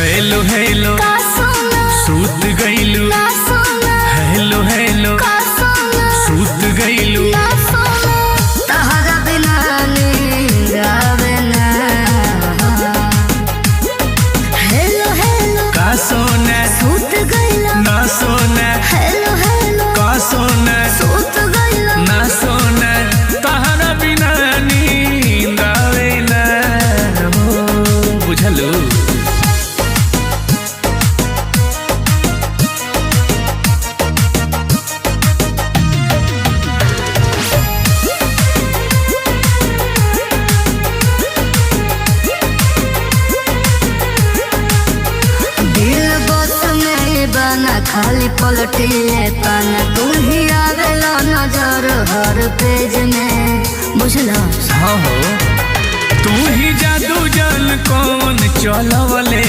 Hello hello सूत गईलू, hello hello सूत गईलू। तहरा बिना नींद आवे ना। हेलो हेलो का सोना सूत गईला ना सोना, हेलो हेलो का सोना सूत गईला ना सोना, तहरा बिना नींद आवे ना। हो बुझलू। बना खाली पलटिए पाना, तू ही आवेला नजर हर पेज में, बुझला। हाँ हो तू ही जादू जान कौन चलवले।